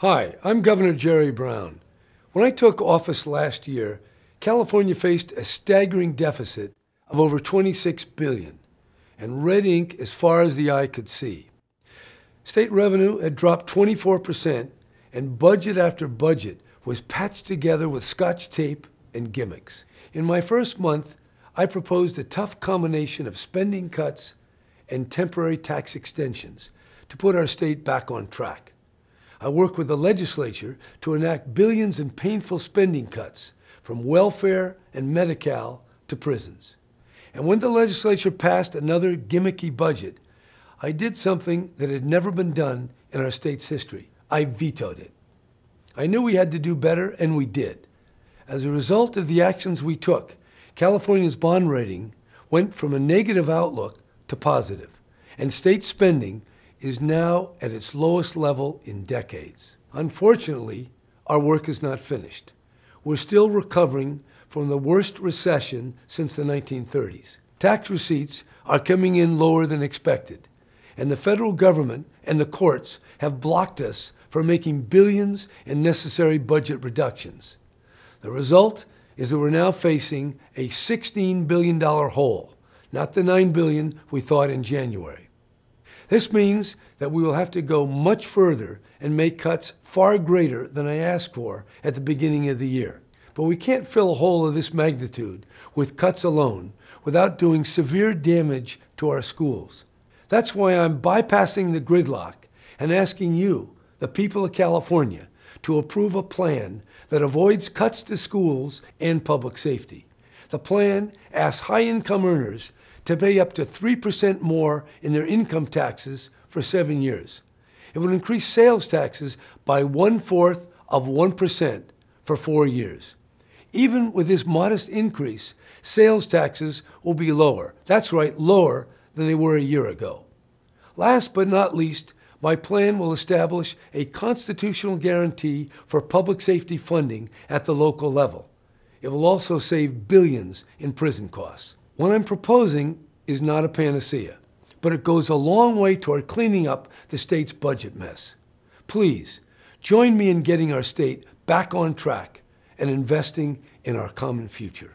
Hi, I'm Governor Jerry Brown. When I took office last year, California faced a staggering deficit of over $26 billion, and red ink as far as the eye could see. State revenue had dropped 24%, and budget after budget was patched together with scotch tape and gimmicks. In my first month, I proposed a tough combination of spending cuts and temporary tax extensions to put our state back on track. I worked with the legislature to enact billions in painful spending cuts, from welfare and Medi-Cal to prisons. And when the legislature passed another gimmicky budget, I did something that had never been done in our state's history. I vetoed it. I knew we had to do better, and we did. As a result of the actions we took, California's bond rating went from a negative outlook to positive, and state spending is now at its lowest level in decades. Unfortunately, our work is not finished. We're still recovering from the worst recession since the 1930s. Tax receipts are coming in lower than expected, and the federal government and the courts have blocked us from making billions in necessary budget reductions. The result is that we're now facing a $16 billion hole, not the $9 billion we thought in January. This means that we will have to go much further and make cuts far greater than I asked for at the beginning of the year. But we can't fill a hole of this magnitude with cuts alone without doing severe damage to our schools. That's why I'm bypassing the gridlock and asking you, the people of California, to approve a plan that avoids cuts to schools and public safety. The plan asks high-income earners to pay up to 3% more in their income taxes for 7 years. It would increase sales taxes by 1/4% for 4 years. Even with this modest increase, sales taxes will be lower. That's right, lower than they were a year ago. Last but not least, my plan will establish a constitutional guarantee for public safety funding at the local level. It will also save billions in prison costs. What I'm proposing is not a panacea, but it goes a long way toward cleaning up the state's budget mess. Please, join me in getting our state back on track and investing in our common future.